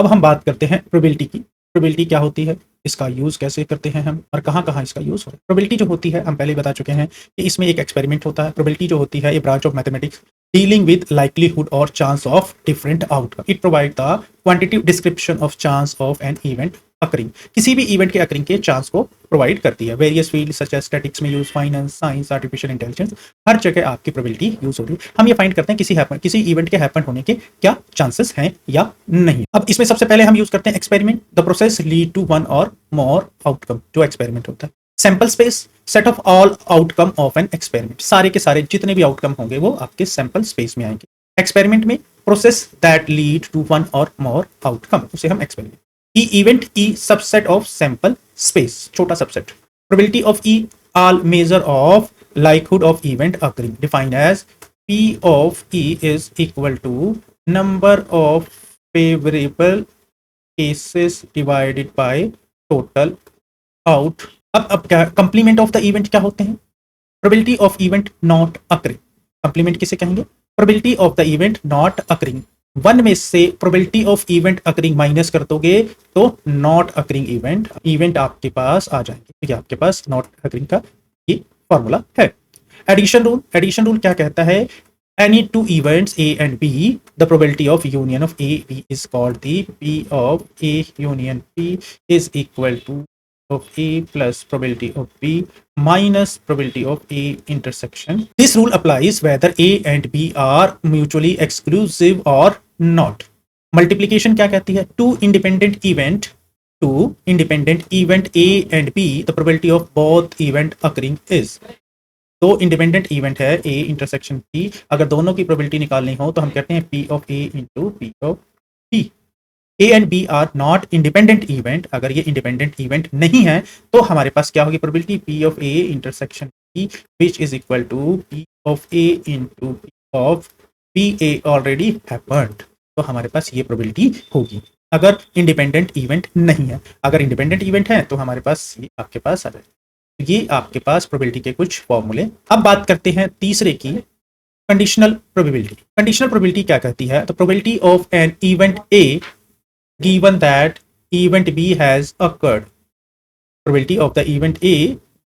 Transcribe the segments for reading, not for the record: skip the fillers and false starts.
अब हम बात करते हैं प्रोबेबिलिटी की। प्रोबेबिलिटी क्या होती है, इसका यूज़ कैसे करते हैं हम और कहाँ-कहाँ इसका यूज़ हो रहा है। प्रोबेबिलिटी जो होती है हम पहले ही बता चुके हैं कि इसमें एक एक्सपेरिमेंट होता है। प्रोबेबिलिटी जो होती है, a branch of mathematics dealing with likelihood और chance of different outcome. It provide the quantitative description of chance of an event occurring. किसी भी इवेंट के अकरिंग के चांस को प्रोवाइड करती है। Various field such as statics में use, finance, science, artificial intelligence, हर जगह आपकी प्रोबेबिलिटी यूज हो रही है। हम ये फाइंड करते हैं किसी इवेंट के हैपन होने के क्या चांसेस हैं या नहीं। अब इसमें सबसे पहले हम यूज करते हैं experiment. The process lead to one और मोर आउटकम। जो एक्सपेरिमेंट होता है, sample space set of all outcome of an experiment. सारे के सारे जितने भी आउटकम होंगे वो आपके सैंपल स्पेस में आएंगे। एक्सपेरिमेंट में process that lead to one और मोर आउटकम, उसे हम experiment. E event, E subset of sample space, छोटा subset. Probability of E all measure of likelihood of event occurring, defined as P of E is equal to number of favorable cases divided by total out। अब क्या complement of the event क्या होते हैं? Probability of event not occurring. Complement किसे कहेंगे? Probability of the event not occurring. One में से probability of event occurring minus कर दोगे तो नॉट अकरिंग इवेंट आपके पास आ जाएंगे। ठीक है, आपके पास नॉट अकरिंग का ये फॉर्मूला है। एडिशन रूल क्या कहता है? Any two events A and B, the probability of union of A B is called the P of A union P is equal to of A plus probability of B minus probability of A intersection. This rule applies whether A and B are mutually exclusive or not. Multiplication क्या कहती है? Two independent event A and B, the probability of both event occurring is। दो independent event है A intersection B, अगर दोनों की probability निकालनी हो तो हम कहते हैं P of A into P of B। A and B are not independent event, अगर ये इंडिपेंडेंट इवेंट नहीं है तो हमारे पास क्या होगी probability? P of A intersection B which is equal to P of A into P of P A already happened. तो हमारे पास ये प्रोबेबिलिटी होगी अगर इंडिपेंडेंट इवेंट नहीं है। अगर इंडिपेंडेंट इवेंट है तो हमारे पास ये आपके पास आ जाए। ये आपके पास प्रोबेबिलिटी के कुछ फॉर्मूले। अब बात करते हैं तीसरे की, कंडीशनल प्रोबेबिलिटी। कंडीशनल प्रोबेबिलिटी क्या कहती है? तो probability of an event A given that event B has occurred। Probability of the event A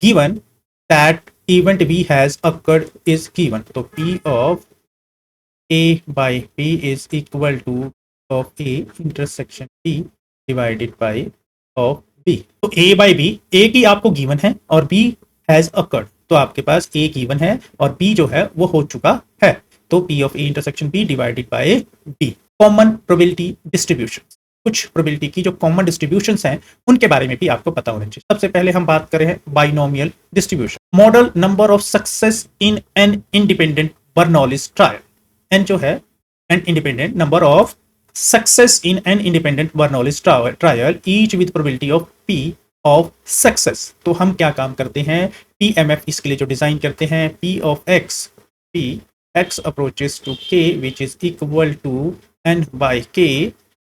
given that event B has occurred is given। तो P of A by B is equal to of A intersection B divided by of B। तो A by B, A की आपको given है और B has occurred, तो आपके पास A given है और B जो है वो हो चुका है, तो P of A intersection B divided by B। Common probability distribution, कुछ प्रोबेबिलिटी की जो कॉमन डिस्ट्रीब्यूशंस हैं उनके बारे में भी आपको पता होना चाहिए। सबसे पहले हम बात करें binomial distribution. Model number of success in n independent Bernoulli's trial. N जो है n independent number of success in n independent Bernoulli's trial each with probability of p of success. तो हम क्या काम करते हैं? पीएमएफ इसके लिए जो डिजाइन करते हैं, P of X, P X approaches to K which is equal to N by K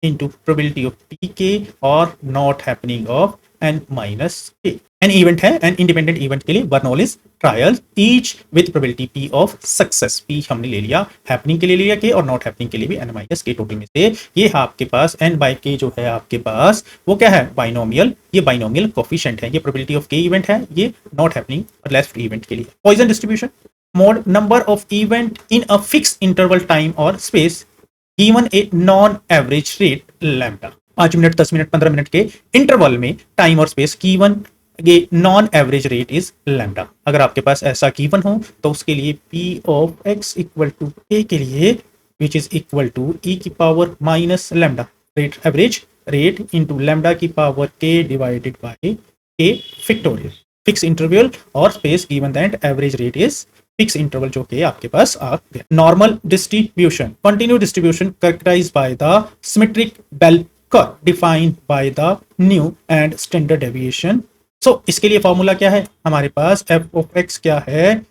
into probability of pk or not happening of n minus k। An event है, एन इंडिपेंडेंट इवेंट के लिए Bernoulli's trial each with probability p of success. p हमने ले लिया, happening के लिए लिया k और नॉट हैपनिंग के लिए भी n माइनस k। टोटल में से ये आपके पास n बाई k जो है आपके पास वो क्या है? बाइनोमियल। ये बाइनोमियल कोफिशिएंट है। ये प्रोबेबिलिटी ऑफ k इवेंट है, ये नॉट हैपनिंग और लेफ्ट इवेंट के लिए। Poisson distribution, mode number of event in a fixed interval time और space given a non average rate lambda। 5 minute, 10 minute, 15 minute के interval में टाइम और space given, ये non average rate is lambda. अगर आपके पास ऐसा गिवन हो तो उसके लिए p of x equal to k के लिए which is equal to e की power minus lambda rate, average rate into lambda की power k divided by k factorial. Fix interval or space given that average rate is fix interval जो कि आपके पास आ गया। Normal distribution, continue distribution characterized by the symmetric bell curve defined by the mu and standard deviation. So इसके लिए formula क्या है हमारे पास? एफ ऑफ एक्स क्या है?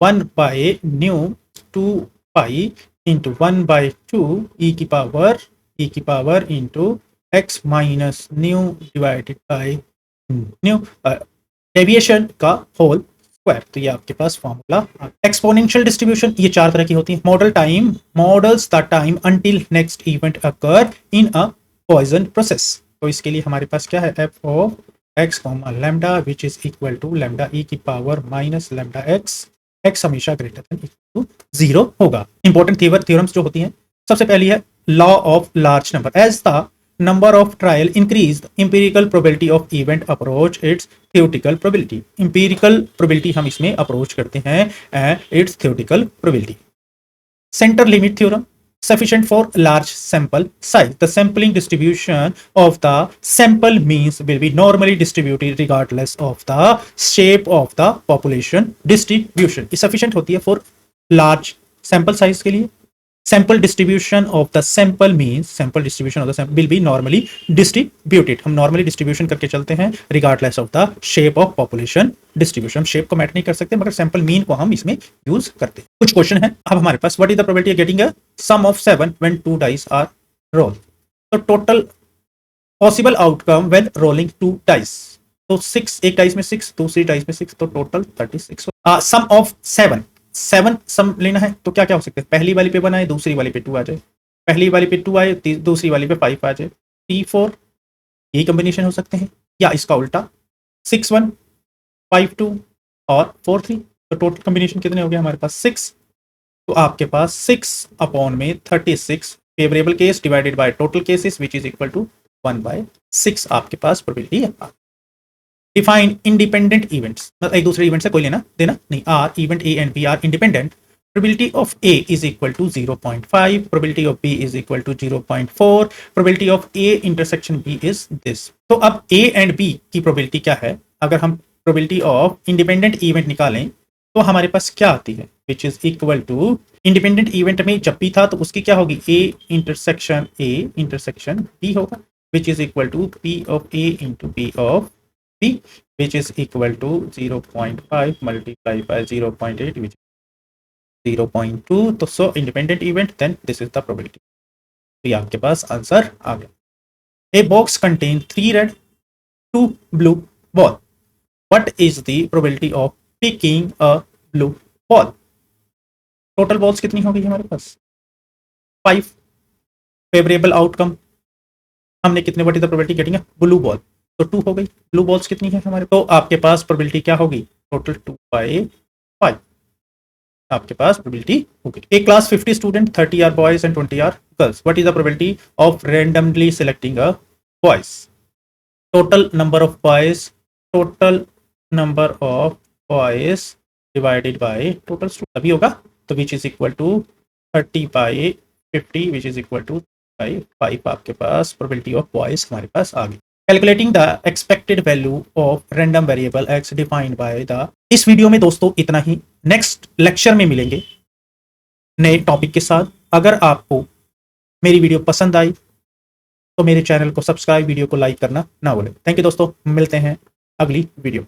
1 by nu 2 pi into 1 by 2 e की power into x minus nu divided by nu deviation का whole square. तो ये आपके पास फॉर्मूला। एक्सपोनेंशियल डिस्ट्रीब्यूशन, ये 4 तरह की होती है। Models the time until next event occur in a Poisson process. तो इसके लिए हमारे पास क्या है, F of X comma lambda which is equal to lambda E की power minus lambda X, X हमेशा ग्रेटर देन इक्वल टू 0 होगा। इंपॉर्टेंट थ्योरम्स जो होती हैं, सबसे पहली है law of large number. As the number of trial increase empirical probability of event approach its theoretical probability. Empirical probability हम इसमें अप्रोच करते हैं its theoretical probability. Center limit theorem sufficient for large sample size. The sampling distribution of the sample means will be normally distributed regardless of the shape of the population distribution. ये sufficient होती है for large sample size के लिए। Sample distribution of the sample means sample distribution of the sample will be normally distributed. हम normally distribution करके चलते हैं regardless of the shape of population distribution. हम shape को मैटर नहीं कर सकते, मगर sample mean को हम इसमें यूज करते हैं। कुछ क्वेश्चन है अब हमारे पास, what is the probability of getting a sum of 7 when 2 dice are rolled? तो total possible outcome when rolling 2 dice, तो 6, एक डाइस में 6, दूसरी डाइस में 6, तो टोटल 36। सम ऑफ 7 सम लेना है तो क्या क्या हो सकता है, पहली वाली पे 1 आए, दूसरी वाली पे 2 आ जाए, पहली वाली पे 2 आए, दूसरी वाली पे 5 आ जाए, 3-4 यही कॉम्बिनेशन हो सकते हैं, या इसका उल्टा 6-1 5-2 और 4-3। तो टोटल कॉम्बिनेशन कितने हो गए हमारे पास 6। तो आपके पास 6 अपॉन में 36 favourable case divided by total cases which is equal to 1/6 आपके पास प्रोबेबिलिटी है। डिफाइन इंडिपेंडेंट इवेंट्स, मतलब एक दूसरे इवेंट से कोई लेना देना नहीं। Are event A and B are independent, probability of A is equal to 0.5, probability of B is equal to 0.4, probability of A intersection B is this। तो अब A and B की probability क्या है, अगर हम probability of independent event निकालें तो हमारे पास क्या आती है, which is equal to independent event में जब भी था तो उसकी क्या होगी, A intersection B होगा, which is equal to P of A into P of B, which is equal to 0.5 multiplied by 0.8 which 0.2। तो so independent event, then this is the probability. तो ये आपके पास आंसर आ गया। A box contain 3 red 2 blue ball, what is the probability of picking a blue ball? Total balls कितनी हो गई हमारे पास 5। फेवरेबल आउटकम हमने कितने, what is the probability getting a blue ball, तो 2 हो गई। ब्लू बॉल्स कितनी है हमारे, तो आपके पास प्रोबेबिलिटी क्या होगी, टोटल 2/5 आपके पास प्रोबेबिलिटी होगी। A class 50 student, 30 are boys and 20 are girls, what is the probability of randomly selecting a boys? Total number of boys, total number of boys divided by total student अभी होगा, तो which is equal to 30/50 which is equal to 5 आपके पास probability of boys हमारे पास आ गई। Calculating the expected value of random variable x defined by the. इस video में दोस्तों इतना ही, नेक्स्ट लेक्चर में मिलेंगे नए टॉपिक के साथ। अगर आपको मेरी वीडियो पसंद आई तो मेरे चैनल को सब्सक्राइब, वीडियो को लाइक करना ना भूलें। थैंक यू दोस्तों, मिलते हैं अगली वीडियो।